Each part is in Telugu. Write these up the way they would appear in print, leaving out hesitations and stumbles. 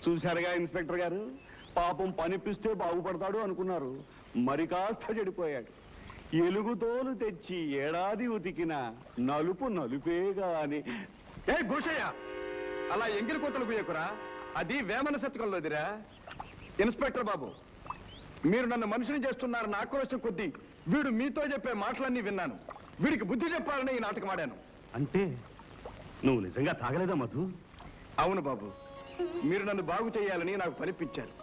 చూశారుగా ఇన్స్పెక్టర్ గారు, పాపం పనిపిస్తే బాగుపడతాడు అనుకున్నారు, మరి కాస్త చెడిపోయాడు. ఎలుగుతోలు తెచ్చి ఏడాది ఉతికిన నలుపు నలుపేగా అని. ఏ భూషయ్య, అలా ఎంగిలి కోతలు పోయకురా, అది వేమన శతకంలోదిరా. ఇన్స్పెక్టర్ బాబు, మీరు నన్ను మనిషిని చేస్తున్నారని ఆక్రోశం కొద్దీ వీడు మీతో చెప్పే మాటలన్నీ విన్నాను. వీడికి బుద్ధి చెప్పాలని ఈ నాటకం ఆడాను. అంటే నువ్వు నిజంగా తాగలేదా మధు? అవును బాబు, మీరు నన్ను బాగు చేయాలని నాకు పనిపించారు.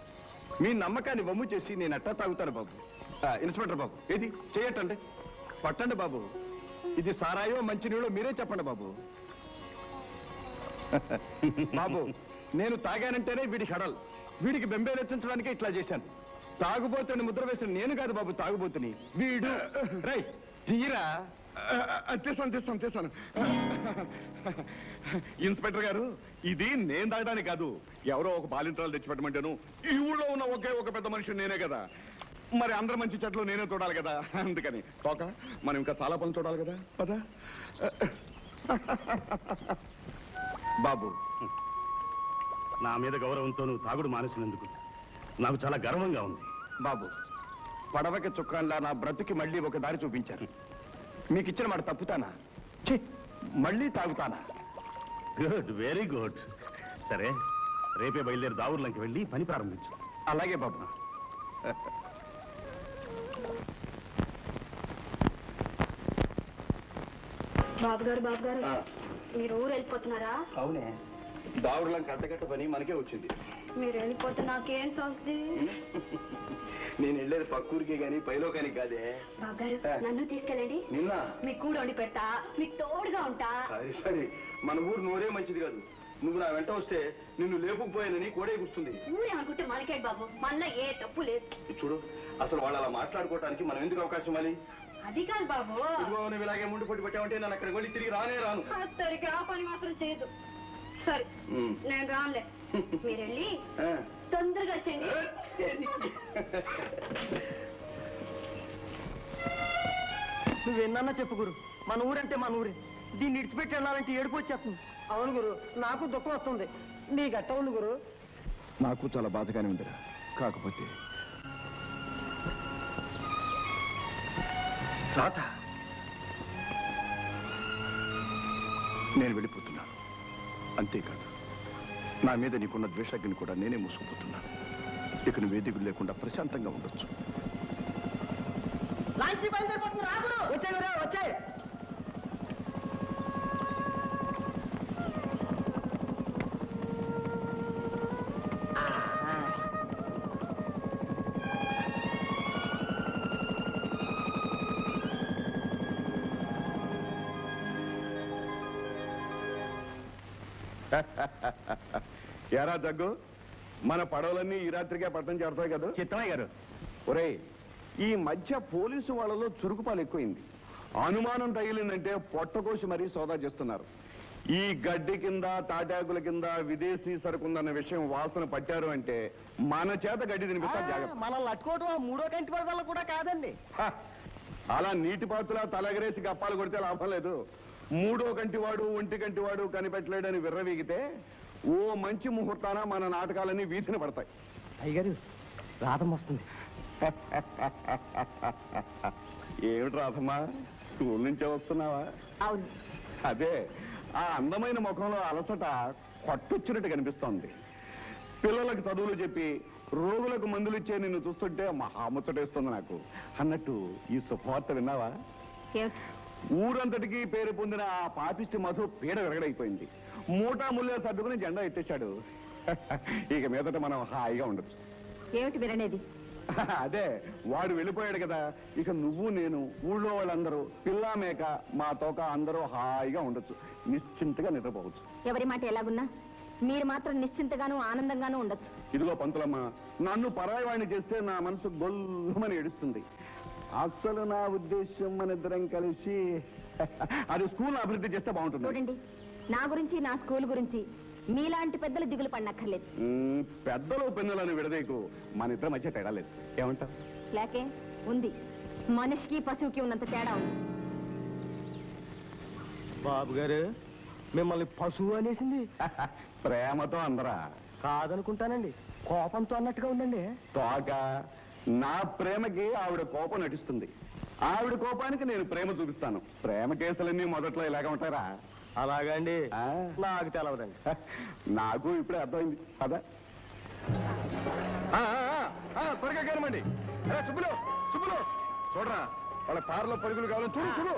మీ నమ్మకాన్ని వమ్ము చేసి నేను అట్టా తాగుతాను బాబు. ఇన్స్పెక్టర్ బాబు, ఏది చేయటండి, పట్టండి బాబు. ఇది సారాయో మంచినీళ్ళో మీరే చెప్పండి బాబు. బాబు, నేను తాగానంటేనే వీడికి హడల్. వీడికి బెంబేలెత్తించడానికి ఇట్లా చేశాను. తాగుబోతుని ముద్ర వేసిన నేను కాదు బాబు తాగుబోతుని, వీడు. రై తీరా. తీస్తాను. ఇన్స్పెక్టర్ గారు, ఇది నేను తాగడానికి కాదు, ఎవరో ఒక బాలింతరాలు తెచ్చిపెట్టమంటాను. ఈ ఊళ్ళో ఉన్న ఒకే ఒక పెద్ద మనిషి నేనే కదా, మరి అందరి మంచి చెట్లు నేనే చూడాలి కదా. అందుకని తోక, మనం ఇంకా చాలా పనులు చూడాలి కదా. పదా బాబు, నా మీద గౌరవంతో నువ్వు తాగుడు మానేసినందుకు నాకు చాలా గర్వంగా ఉంది. బాబు, పడవకి చుక్కాన్లా నా బ్రతుకి మళ్ళీ ఒక దారి చూపించారు. మీకు ఇచ్చిన మాట తప్పుతానా? మళ్ళీ తాగుతానా? Good, very good. సరే, రేపే బయలుదేరి దావుర్లంకి వెళ్ళి పని ప్రారంభించు. అలాగే బాబు. బాబు గారు మీరు ఊరు వెళ్ళిపోతున్నారా? అవునే, దావుర్లంకి అడ్డగట్ట పని మనకే వచ్చింది. మీరు వెళ్ళిపోతే నాకేం తోస్తుంది? నేను వెళ్ళేది పక్కూరికే గాని పైలోకానికి కాదే. బాబు గారు, నన్ను తీసుకెళ్ళండి. నిన్న మీకు కూడా వండి పెడతా, మీకు తోడుగా ఉంటా. సరే, మన ఊరు నోరే మంచిది కాదు. నువ్వు నా వెంట వస్తే నిన్ను లేపుకుపోయానని కోడే గుర్తుంది. ఊరే అనుకుంటే మనకేంటి బాబు, మనలో ఏ తప్పు లేదు. చూడు, అసలు వాళ్ళు అలా మాట్లాడుకోవడానికి మనం ఎందుకు అవకాశం ఇవ్వాలి? అది కాదు బాబు, నువ్వు ఇలాగే ముందు పొట్టి పెట్టావంటే నన్ను అక్కడికి వెళ్ళి తిరిగి రానే రాను. సరిగ్గా ఆ పని మాత్రం చేయదు. సరే, నేను రానులే. మీరు వెళ్ళి తొందరగా వచ్చండి. నువ్వెన్నా చెప్పు గురు, మన ఊరంటే మన ఊరే. దీన్ని ఇడిచిపెట్టి వెళ్ళాలంటే ఏడుపు వచ్చేస్తుంది. అవును గురు, నాకు దుఃఖం వస్తుంది. నీకు అట్ట ఉంది గురు. నాకు చాలా బాధగానే ఉందిరా. కాకపోతే రాత, నేను వెళ్ళిపోతున్నాను. అంతేకాదు, నా మీద నీకున్న ద్వేషాగ్ని కూడా నేనే మూసుకుపోతున్నాను. ఇక నువ్వు వేదికలు లేకుండా ప్రశాంతంగా ఉండొచ్చు. వచ్చే ఎరా జగ్గు, మన పడవలన్నీ ఈ రాత్రికే పట్టణం చేరుతాయి కదా. చిత్తమయ్య గారు, ఒరే, ఈ మధ్య పోలీసు వాళ్ళలో చురుకుపాలు ఎక్కువైంది. అనుమానం తగిలిందంటే పొట్టకోసి మరీ సోదా చేస్తున్నారు. ఈ గడ్డి కింద తాటాకుల కింద విదేశీ సరుకుందన్న విషయం వాసన పట్టారు అంటే మన చేత గడ్డి తినిపిస్తా జాగ్రత్త. మనల్ని అట్టుకోవటం మూడో కంటి పడి వల్ల కూడా కాదండి. అలా నీటి పాతులా తలగరేసి గప్పాలు కొడితే లాభం లేదు. మూడో కంటివాడు ఒంటి కంటివాడు కనిపెట్టలేడని విర్రవీగితే ఓ మంచి ముహూర్తాన మన నాటకాలన్నీ వీధిన పడతాయి. అయ్యగారు, రాధం వస్తుంది. ఏమిటి రాధమ్మా, స్కూల్ నుంచే వస్తున్నావా? అవును. అదే, ఆ అందమైన ముఖంలో అలసట కొట్టొచ్చినట్టు కనిపిస్తోంది. పిల్లలకు చదువులు చెప్పి రోగులకు మందులు ఇచ్చే నిన్ను చూస్తుంటే మహాముచ్చటేస్తుంది నాకు. అన్నట్టు ఈ శుభవార్త విన్నావా? ఊరంతటికి పేరు పొందిన ఆ పాపిష్టి మధు పీడ విరగడైపోయింది. మూటా ముల్లే సర్దుకుని జెండా ఎత్తేశాడు. ఇక మీదట మనం హాయిగా ఉండొచ్చు. ఏమిటి విననేది? అదే, వాడు వెళ్ళిపోయాడు కదా, ఇక నువ్వు నేను ఊళ్ళో వాళ్ళందరూ పిల్లా మేక మా తోక అందరూ హాయిగా ఉండొచ్చు, నిశ్చింతగా నిద్రపోవచ్చు. ఎవరి మాట ఎలాగున్నా మీరు మాత్రం నిశ్చింతగాను ఆనందంగానూ ఉండొచ్చు. ఇదిగో పంతులమ్మ, నన్ను పరాయవాణ్ణి చేస్తే నా మనసు గొల్లుమని ఏడుస్తుంది. అసలు నా ఉద్దేశం మన ఇద్దరం కలిసి అది స్కూల్ అభివృద్ధి చేస్తే బాగుంటుంది. చూడండి, నా గురించి నా స్కూల్ గురించి మీలాంటి పెద్దలు దిగులు పడనక్కర్లేదు. పెద్దలు పెన్నులను విడదీకు, మన ఇద్దరి మధ్య తేడా లేదు. ఏమంటా? లేకే ఉంది, మనిషికి పశువుకి ఉన్నంత తేడా ఉంది. బాబు గారు, మిమ్మల్ని పశువు అనేసింది. ప్రేమతో అందరా కాదనుకుంటానండి, కోపంతో అన్నట్టుగా ఉందండి. తోక నా ప్రేమకి ఆవిడ కోపం నటిస్తుంది, ఆవిడ కోపానికి నేను ప్రేమ చూపిస్తాను. ప్రేమ కేసులన్నీ మొదట్లో ఇలాగ ఉంటారా? అలాగండి, ఆ, నాకు తెలవదండి. నాకు ఇప్పుడే అర్థమైంది. అదా త్వరగా కనమండి. సుబ్బులు సుబ్బులు చూడరా, వాళ్ళ కారులో పరుగులు కావాలని చూడు చూడు.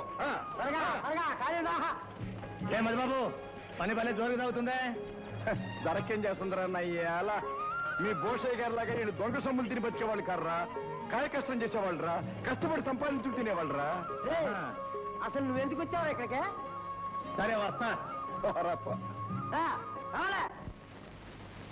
ఏ మధుబాబు, పని భలే జోరుగా అవుతుందే. దరకేం చేస్తుందిరా అయ్యాల. మీ భోషయ్య గారి లాగా వీళ్ళు దొంగ సొమ్ములు తిని బతికేవాళ్ళు కర్రా, కాయ కష్టం చేసేవాళ్ళరా, కష్టపడి సంపాదించు తినేవాళ్ళరా. అసలు నువ్వెందుకు వచ్చావు ఇక్కడికే? సరే వస్తా.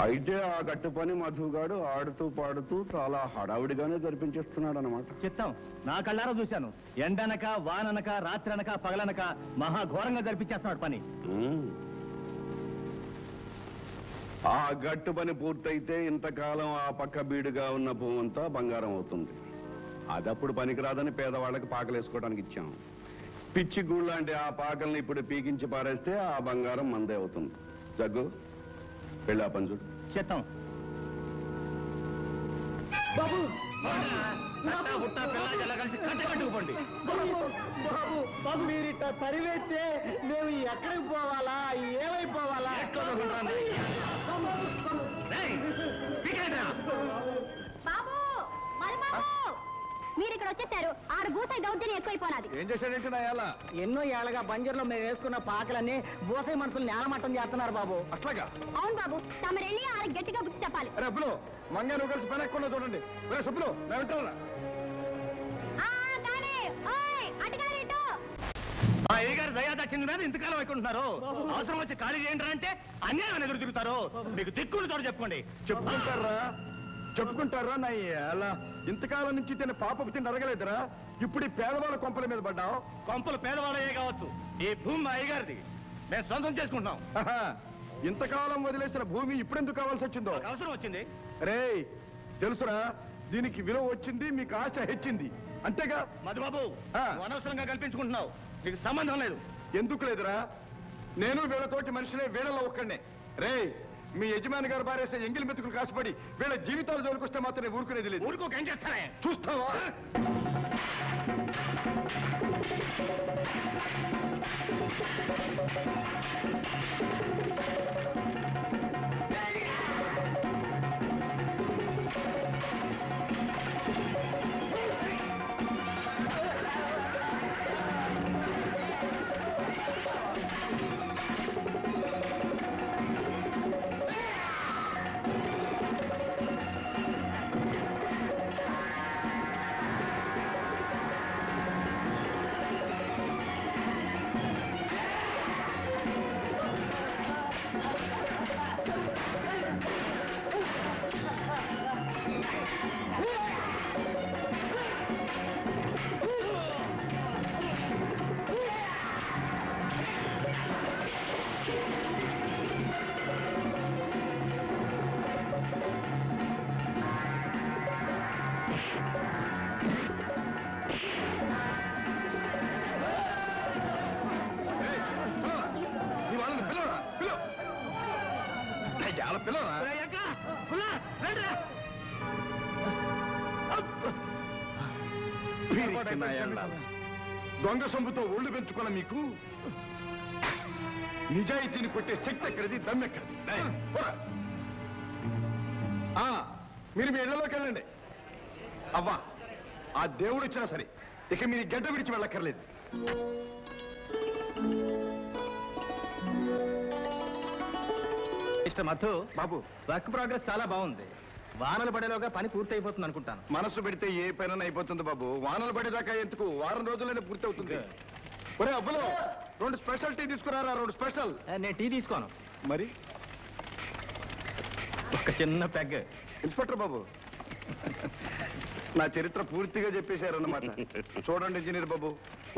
అయితే ఆ గట్టు పని మధుగాడు ఆడుతూ పాడుతూ చాలా హడావుడిగానే జరిపించేస్తున్నాడు అనమాట. చిత్తం, నా కళ్ళారా చూశాను. ఎండనక వాననక రాత్రనక పగలనక మహాఘోరంగా జరిపించేస్తున్నాడు పని. ఆ గట్టు పని పూర్తయితే ఇంతకాలం ఆ పక్క బీడుగా ఉన్న భూమంతా బంగారం అవుతుంది. అదప్పుడు పనికిరాదని పేదవాళ్ళకి పాకలేసుకోవడానికి ఇచ్చాం. పిచ్చి గూళ్ళంటే ఆ పాకల్ని ఇప్పుడు పీకించి పారేస్తే ఆ బంగారం మందే అవుతుంది. జగ్గు వెళ్ళా పంజుడు. చిత్తం. కలిసి కట్టుకుపోండి. బాబు మీరు ఇట్లా తరివేస్తే మేము ఎక్కడికి పోవాలా, ఏమైపోవాలా? బాబు మరి బాబు, మీరు ఇక్కడ వచ్చేసారు. ఆడు భూసాయి దౌర్జన్యం ఎక్కువైపోనాది. ఏం చేశాడంటే నా ఎలా? ఎన్నో ఏళ్ళగా బంజర్లో మేము వేసుకున్న పాకలన్నీ బోసై మనుషులు నేలమట్టం చేస్తున్నారు బాబు. అట్లాగా? అవును బాబు, తమరెళ్ళి ఆడికి గట్టిగా బుద్ధి చెప్పాలి. సుబ్బులు మంగా నువ్వు కలిసి పని ఎక్కువ చూడండి. సుబ్బులు నా వెంటారా? గారు దయా దక్షిణ మీద ఇంతకాలం ఎక్కుంటున్నారు. అవసరం వచ్చి ఖాళీ చేయండి అంటే అన్యాయం ఎదురు తిరుగుతారు. మీకు దిక్కులు తోడు చెప్పుకోండి. చెప్పుకుంటారా నా అలా? ఇంతకాలం నుంచి తిన్న పాపకు తిని అరగలేదురా, ఇప్పుడు ఈ పేదవాళ్ళ కొంపల మీద పడ్డావు. కొంపలు పేదవాళ్ళయ్యే కావచ్చు, ఈ భూమి మా అయ్యగారిది, మేము సొంతం చేసుకుంటున్నాం. ఇంతకాలం వదిలేసిన భూమి ఇప్పుడెందుకు కావాల్సి వచ్చిందో? అవసరం వచ్చింది. రే తెలుసురా, దీనికి విలువ వచ్చింది, మీకు ఆశ హెచ్చింది, అంతేగా? మధుబాబు, అనవసరంగా కల్పించుకుంటున్నావు, నీకు సంబంధం లేదు. ఎందుకు లేదురా? నేను వీళ్ళతోటి మనిషినే, వీళ్ళలో ఒక్కడే. రే మీ యజమాని గారు బారేసే ఎంగిలి మెతుకులు కాసుపడి వీళ్ళ జీవితాలు జోలికొస్తే మాత్రం ఊరుకునేది లేదు. ఊరుకోక ఏం చేస్తానే చూస్తావా? దొంగ సొమ్ముతో ఒళ్ళు పెంచుకున్న మీకు నిజాయితీని కొట్టే శక్తి ఎక్కడిది, దమ్మెక్కడిది? మీరు మీ ఇళ్లలోకి వెళ్ళండి. అవ్వా, ఆ దేవుడు వచ్చినా సరే ఇక మీరు గడ్డ విడిచి వెళ్ళక్కర్లేదు. మిస్టర్ మధు బాబు, వర్క్ ప్రోగ్రెస్ చాలా బాగుంది. వానలు పడేలోగా పని పూర్తి అయిపోతుంది అనుకుంటాను. మనసు పెడితే ఏ పైన అయిపోతుంది బాబు. వానలు పడేదాకా ఎందుకు, వారం రోజులైనా పూర్తి అవుతుంది. ఒరే అబ్బులో, 2 స్పెషల్ టీ తీసుకురారా. 2 స్పెషల్. నేను టీ తీసుకోను. మరి ఒక చిన్న పెగ్. ఇన్స్పెక్టర్ బాబు, నా చరిత్ర పూర్తిగా చెప్పేశారన్నమాట. చూడండి ఇంజనీర్ బాబు,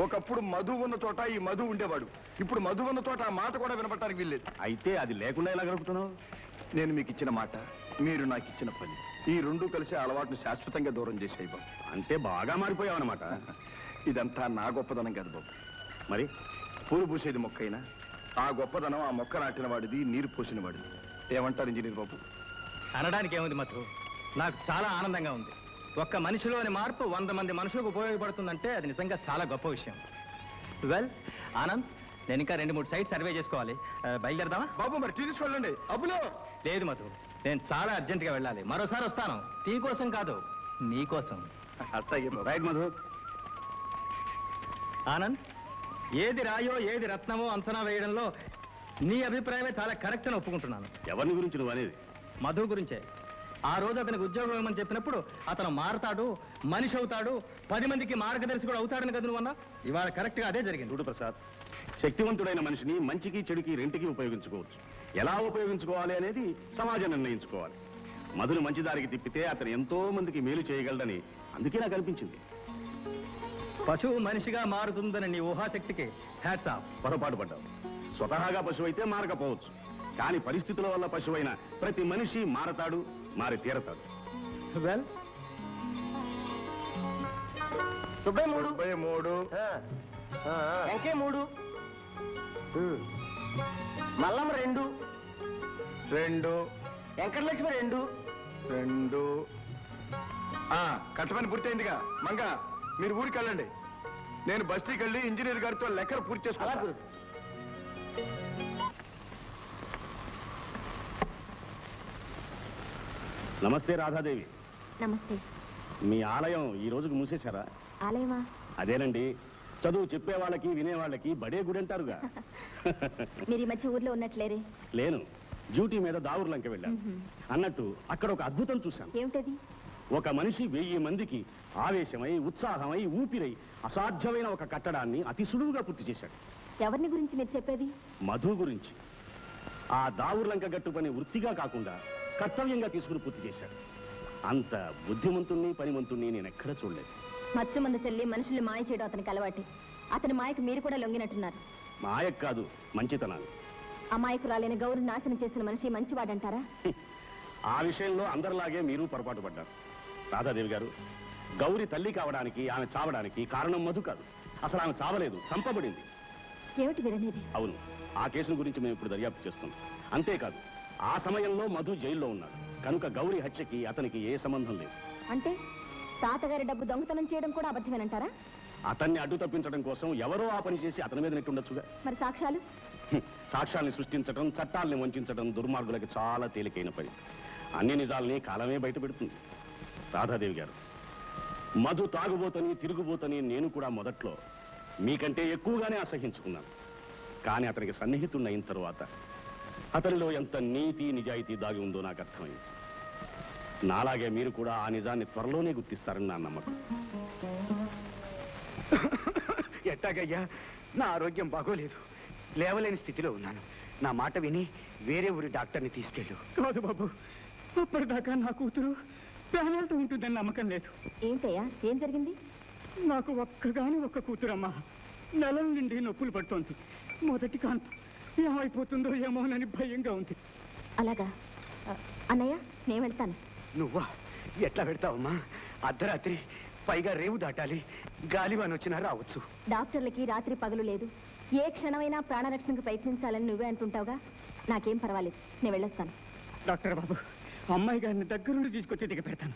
ఒకప్పుడు మధు ఉన్న చోట ఈ మధు ఉండేవాడు. ఇప్పుడు మధు ఉన్న చోట ఆ మాట కూడా వినపడటానికి వీల్లేదు. అయితే అది లేకుండా ఎలా గడుపుతున్నావు? నేను మీకు ఇచ్చిన మాట, మీరు నాకు ఇచ్చిన పని, ఈ 2 కలిసి అలవాటును శాశ్వతంగా దూరం చేసేయి బాబు. అంటే బాగా మారిపోయావు అనమాట. ఇదంతా నా గొప్పదనం కాదు బాబు. మరి పూలు పూసేది మొక్కైనా, ఆ గొప్పదనం ఆ మొక్క నాటిన వాడిది, నీరు పోసిన వాడిది. ఏమంటారు ఇంజనీర్ బాబు? అనడానికి ఏముంది మధు, నాకు చాలా ఆనందంగా ఉంది. ఒక్క మనిషిలోని మార్పు 100 మంది మనుషులకు ఉపయోగపడుతుందంటే అది నిజంగా చాలా గొప్ప విషయం. వెల్ ఆనంద్, నేను ఇంకా 2-3 సైట్ సర్వే చేసుకోవాలి. బయలుదేరదామా? బాబు మరి టీ తీసుకోండి. అబ్బులో లేదు మధు, నేను చాలా అర్జెంటుగా వెళ్ళాలి. మరోసారి వస్తాను. టీ కోసం కాదు, నీ కోసం. అట్లాగే బాబు. రైట్ మధు. ఆనంద్, ఏది రాయో ఏది రత్నమో అంచనా వేయడంలో నీ అభిప్రాయమే చాలా కరెక్ట్ అని ఒప్పుకుంటున్నాను. ఎవరిని గురించి నువ్వు అనేది? మధు గురించే. ఆ రోజు అతనికి ఉద్యోగం ఇవ్వమని చెప్పినప్పుడు అతను మారతాడు, మనిషి అవుతాడు, 10 మందికి మార్గదర్శకుడు అవుతాడని కదా నువ్వు అన్నా. ఇవాళ కరెక్ట్ గా అదే జరిగింది. చూడు ప్రసాద్, శక్తివంతుడైన మనిషిని మంచికి చెడుకి రెంటికి ఉపయోగించుకోవచ్చు. ఎలా ఉపయోగించుకోవాలి అనేది సమాజం నిర్ణయించుకోవాలి. మధును మంచి దారికి తిప్పితే అతను ఎంతో మందికి మేలు చేయగలడని అందుకే నాకు అనిపించింది. పశువు మనిషిగా మారుతుందని నీ ఊహాశక్తికి హ్యాట్స్ ఆఫ్. పొరపాటు పడ్డావు. స్వతహాగా పశువు అయితే మారకపోవచ్చు, కానీ పరిస్థితుల వల్ల పశువైన ప్రతి మనిషి మారతాడు, మారి తీరతాడు. వెల్, సుబ్బయ్య 3 వెంకే 3 మల్లమ్మ 2 వెంకటలక్ష్మి 2 కట్టమని పూర్తయిందిగా. మంగ, మీరు ఊరికి వెళ్ళండి. నేను బస్తీకి వెళ్ళి ఇంజనీర్ గారితో లెక్కలు పూర్తి చేసుకోవాలి. నమస్తే రాధాదేవి. నమస్తే. మీ ఆలయం ఈ రోజుకు మూసేశారా? ఆలయమా? అదేనండి, చదువు చెప్పే వాళ్ళకి వినేవాళ్ళకి బడే గుడి అంటారుగా. మీరు ఈ మధ్య ఊర్లో ఉన్నట్లేరే? లేను, డ్యూటీ మీద దావుర్లంక వెళ్ళాను. అన్నట్టు అక్కడ ఒక అద్భుతం చూశాను. ఏమిటది? ఒక మనిషి 1000 మందికి ఆవేశమై, ఉత్సాహమై, ఊపిరై అసాధ్యమైన ఒక కట్టడాన్ని అతి సులువుగా పూర్తి చేశాడు. ఎవరిని గురించి మీరు చెప్పేది? మధు గురించి. ఆ దావుర్లంక గట్టు పని వృత్తిగా కాకుండా కర్తవ్యంగా తీసుకుని పూర్తి చేశాడు. అంత బుద్ధిమంతుణ్ణి, పనిమంతుణ్ణి నేను ఎక్కడ చూడలేదు. మత్స్య మంది చెల్లి మనుషుల్ని మాయ చేయడం అతనికి అలవాటి. అతని మాయకు మీరు కూడా లొంగినట్టున్నారు. మాయకు కాదు, మంచితనాన్ని. అమాయకురాలైన గౌరు నాశనం చేసిన మనిషి మంచివాడంటారా? ఆ విషయంలో అందరిలాగే మీరు పొరపాటు పడ్డారు. రాధాదేవి గారు, గౌరి తల్లి కావడానికి, ఆమె చావడానికి కారణం మధు కాదు. అసలు ఆమె చావలేదు, చంపబడింది. ఏమిటి మీరనేది? అవును, ఆ కేసును గురించి మేము ఇప్పుడు దర్యాప్తు చేస్తున్నాం. అంతేకాదు, ఆ సమయంలో మధు జైల్లో ఉన్నాడు కనుక గౌరీ హత్యకి అతనికి ఏ సంబంధం లేదు. అంటే తాతగారి డబ్బు దొంగతనం చేయడం కూడా అబద్ధమేనంటారా? అతన్ని అడ్డు తప్పించడం కోసం ఎవరో ఆ పని చేసి అతని మీద నెట్టుండొచ్చుగా. మరి సాక్ష్యాలు? సాక్ష్యాల్ని సృష్టించడం, చట్టాల్ని వంచడం దుర్మార్గులకి చాలా తేలికైన పని. అన్ని నిజాల్ని కాలమే బయట పెడుతుంది. రాధాదేవి గారు, మధు తాగుబోతని, తిరుగుబోతని నేను కూడా మొదట్లో మీకంటే ఎక్కువగానే అసహించుకున్నాను. కానీ అతనికి సన్నిహితుడిని అయిన తరువాత అతనిలో ఎంత నీతి, నిజాయితీ దాగి ఉందో నాకు అర్థమైంది. నాలాగే మీరు కూడా ఆ నిజాన్ని త్వరలోనే గుర్తిస్తారని నా నమ్మకం. ఎట్టాగయ్యా, నా ఆరోగ్యం బాగోలేదు, లేవలేని స్థితిలో ఉన్నాను. నా మాట విని వేరే ఊరి డాక్టర్ని తీసుకెళ్ళు. కాదు బాబు, అప్పటిదాకా నా కూతురు ప్రాణాలతో ఉంటుందని నమ్మకం లేదు. ఏంటయ్యా, ఏం జరిగింది? నాకు ఒక్క కూతురమ్మా. నెలల నుండి నొప్పులు పడుతోంది. మొదటి కాన్పు ఏమైపోతుందో ఏమోనని భయంగా ఉంది. అలాగా? అన్నయ్య, నేను వెళ్తాను. నువ్వా? ఎట్లా పెడతావమ్మా? అర్ధరాత్రి, పైగా రేవు దాటాలి. గాలివాన వచ్చినా రావచ్చు. డాక్టర్లకి రాత్రి పగలు లేదు. ఏ క్షణమైనా ప్రాణరక్షణకు ప్రయత్నించాలని నువ్వే అంటుంటావుగా. నాకేం పర్వాలేదు, నేను వెళ్ళొస్తాను. డాక్టర్ బాబు, అమ్మాయి గారిని దగ్గరుండి తీసుకొచ్చి దిగ పెడతాను.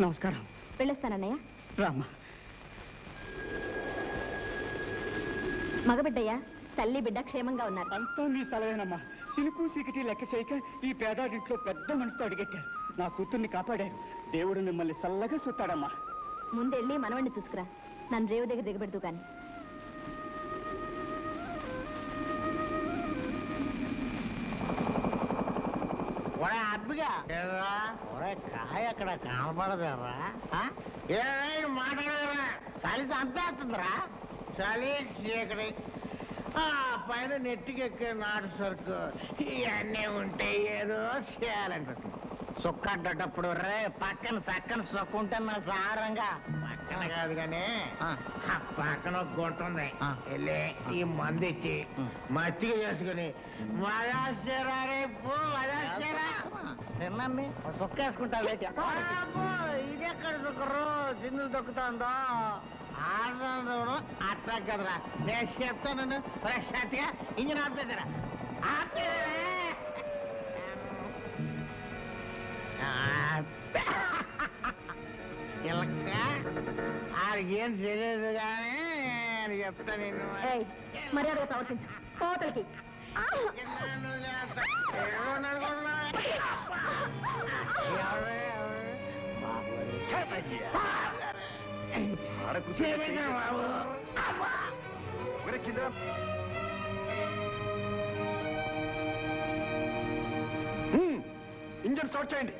నమస్కారం. వెళ్ళొస్తానన్నయ్య. రామ్మా. మగబిడ్డయ్యా, తల్లి బిడ్డ క్షేమంగా ఉన్నారు. అంతా నీ సెలవేనమ్మా. సిలుకు సీకటి లెక్క చేయక ఈ పేదాడింట్లో పెద్ద మనసుతో అడిగెట్టారు. నా కూతుర్ని కాపాడారు. దేవుడు మిమ్మల్ని చల్లగా చూస్తాడమ్మా. ముందెళ్ళి మనవణ్ణి చూసుకురా. నన్ను రేవు దగ్గర దిగబెడుతూ కానీ. అబ్బిగా కాయ అక్కడ కనపడదరా? మాట్లాడరా? చలి చంపేస్తుందిరా. చలి చీకటి, పైన నెట్టికెక్కే నాటు సరుకు, ఇవన్నీ ఉంటే ఏదో చేయాలనిపిస్తుంది. సుక్క అడ్డేటప్పుడు రే పక్కన చక్కన సొక్కు ఉంటే నా సారంగా పక్కన కాదు కానీ పక్కన ఒక గుంట ఉంది. వెళ్ళి ఈ మందు ఇచ్చి మచ్చిగ చేసుకుని మదారా రేపు మదారా తిన్నాన్ని సుక్క వేసుకుంటా. ఇది ఎక్కడ సుక్కరు సిందులు దొక్కుతుందో ఆనందం అట్లా కదరా నేను చెప్తాను ప్రశాంతిగా ఇంజిన్ ఆఫ్ చేద్దరా ఆడికేం తెలియదు కానీ నేను చెప్తా నిన్ను మర్యాదగా ప్రవర్తించు కోతలకి ఇంజన్ స్టార్ట్ చేయండి.